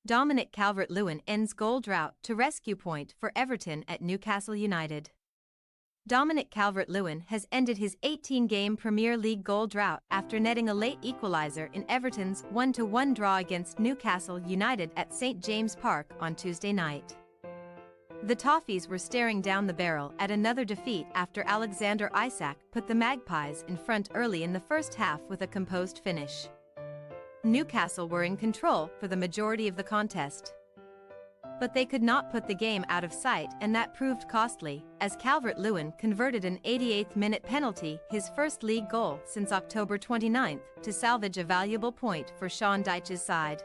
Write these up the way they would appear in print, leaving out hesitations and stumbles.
Dominic Calvert-Lewin ends goal drought to rescue point for Everton at Newcastle United. Dominic Calvert-Lewin has ended his 18-game Premier League goal drought after netting a late equaliser in Everton's 1-1 draw against Newcastle United at St James Park on Tuesday night. The Toffees were staring down the barrel at another defeat after Alexander Isak put the Magpies in front early in the first half with a composed finish. Newcastle were in control for the majority of the contest. But they could not put the game out of sight, and that proved costly, as Calvert-Lewin converted an 88th-minute penalty, his first league goal since October 29, to salvage a valuable point for Sean Dyche's side.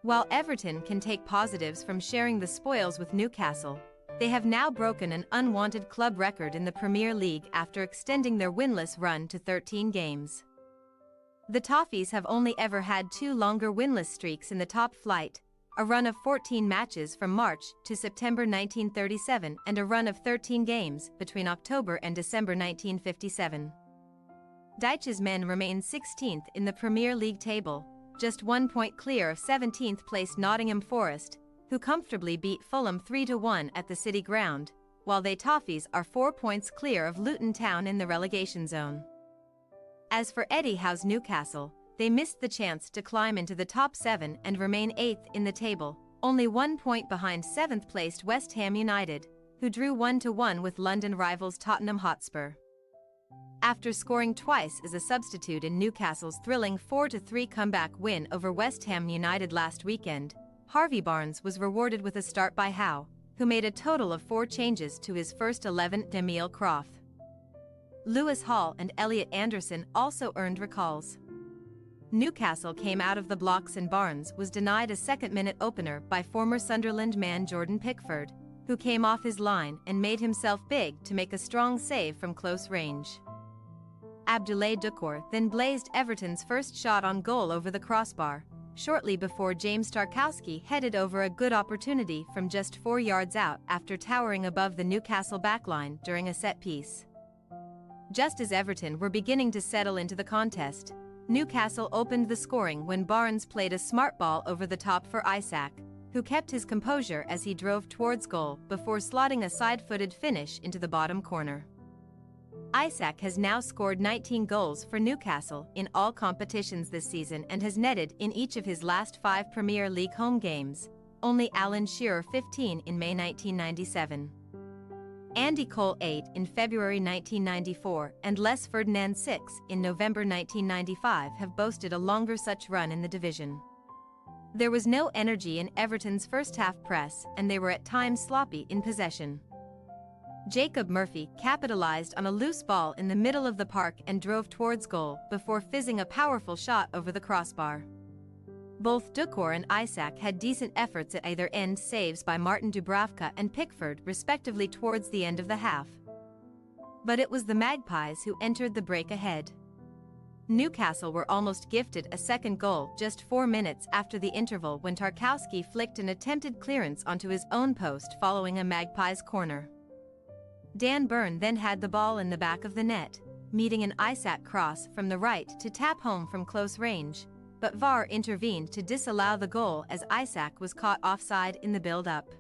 While Everton can take positives from sharing the spoils with Newcastle, they have now broken an unwanted club record in the Premier League after extending their winless run to 13 games. The Toffees have only ever had two longer winless streaks in the top flight, a run of 14 matches from March to September 1937 and a run of 13 games between October and December 1957. Dyche's men remain 16th in the Premier League table, just 1 point clear of 17th-placed Nottingham Forest, who comfortably beat Fulham 3-1 at the City Ground, while they Toffees are 4 points clear of Luton Town in the relegation zone. As for Eddie Howe's Newcastle, they missed the chance to climb into the top 7 and remain 8th in the table, only 1 point behind 7th-placed West Ham United, who drew 1-1 with London rivals Tottenham Hotspur. After scoring twice as a substitute in Newcastle's thrilling 4-3 comeback win over West Ham United last weekend, Harvey Barnes was rewarded with a start by Howe, who made a total of 4 changes to his first 11. Emile Croft, Lewis Hall and Elliot Anderson also earned recalls. Newcastle came out of the blocks and Barnes was denied a second-minute opener by former Sunderland man Jordan Pickford, who came off his line and made himself big to make a strong save from close range. Abdoulaye Doucouré then blazed Everton's first shot on goal over the crossbar, shortly before James Tarkowski headed over a good opportunity from just 4 yards out after towering above the Newcastle backline during a set-piece. Just as Everton were beginning to settle into the contest, Newcastle opened the scoring when Barnes played a smart ball over the top for Isak, who kept his composure as he drove towards goal before slotting a side-footed finish into the bottom corner. Isak has now scored 19 goals for Newcastle in all competitions this season and has netted in each of his last 5 Premier League home games, only Alan Shearer 15 in May 1997. Andy Cole 8 in February 1994 and Les Ferdinand 6 in November 1995 have boasted a longer such run in the division. There was no energy in Everton's first-half press and they were at times sloppy in possession. Jacob Murphy capitalised on a loose ball in the middle of the park and drove towards goal before fizzing a powerful shot over the crossbar. Both Doucouré and Isak had decent efforts at either end, saves by Martin Dubravka and Pickford respectively towards the end of the half. But it was the Magpies who entered the break ahead. Newcastle were almost gifted a second goal just 4 minutes after the interval when Tarkowski flicked an attempted clearance onto his own post following a Magpies corner. Dan Burn then had the ball in the back of the net, meeting an Isak cross from the right to tap home from close range, but VAR intervened to disallow the goal as Isak was caught offside in the build-up.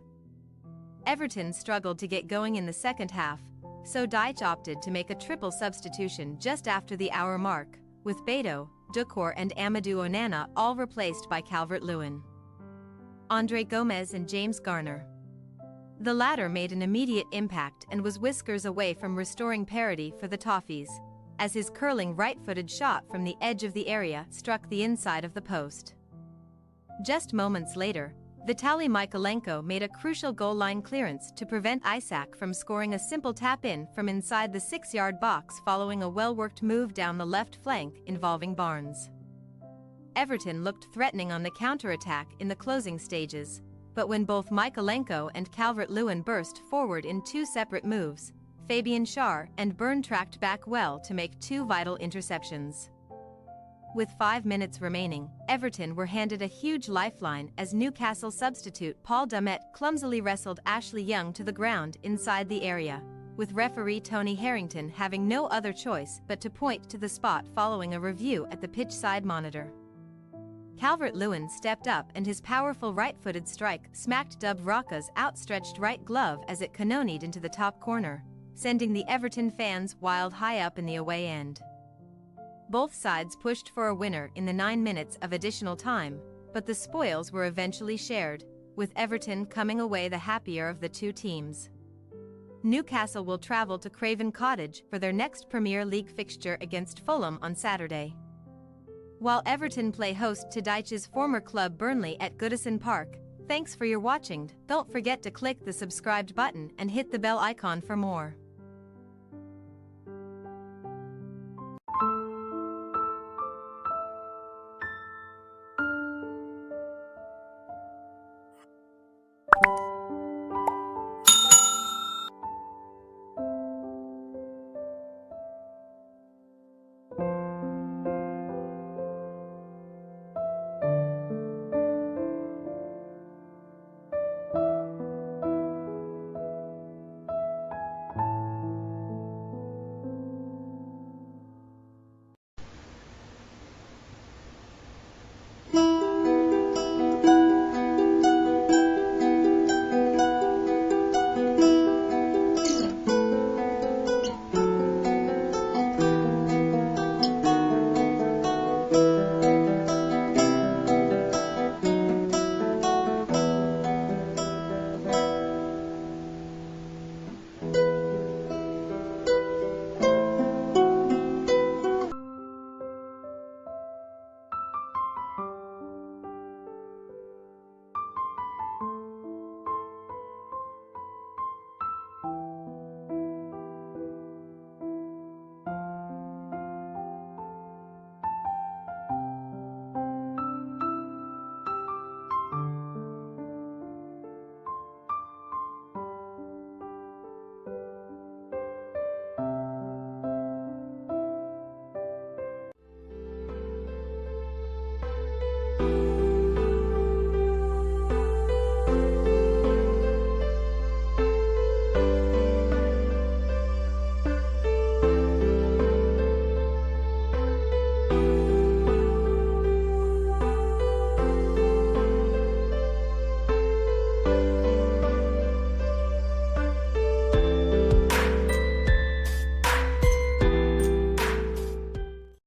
Everton struggled to get going in the second half, so Dyche opted to make a triple substitution just after the hour mark, with Beto, Doucouré and Amadou Onana all replaced by Calvert-Lewin, Andre Gomes and James Garner. The latter made an immediate impact and was whiskers away from restoring parity for the Toffees, as his curling right-footed shot from the edge of the area struck the inside of the post. Just moments later, Vitaly Mykolenko made a crucial goal-line clearance to prevent Isak from scoring a simple tap-in from inside the 6-yard box following a well-worked move down the left flank involving Barnes. Everton looked threatening on the counter-attack in the closing stages, but when both Mykolenko and Calvert-Lewin burst forward in 2 separate moves, Fabian Schär and Burn tracked back well to make 2 vital interceptions. With 5 minutes remaining, Everton were handed a huge lifeline as Newcastle substitute Paul Dummett clumsily wrestled Ashley Young to the ground inside the area, with referee Tony Harrington having no other choice but to point to the spot following a review at the pitch side monitor. Calvert-Lewin stepped up and his powerful right-footed strike smacked Dubravka's outstretched right glove as it cannonied into the top corner, sending the Everton fans wild high up in the away end. Both sides pushed for a winner in the 9 minutes of additional time, but the spoils were eventually shared, with Everton coming away the happier of the two teams. Newcastle will travel to Craven Cottage for their next Premier League fixture against Fulham on Saturday, while Everton play host to Dyche's former club Burnley at Goodison Park. Thanks for your watching. Don't forget to click the subscribed button and hit the bell icon for more.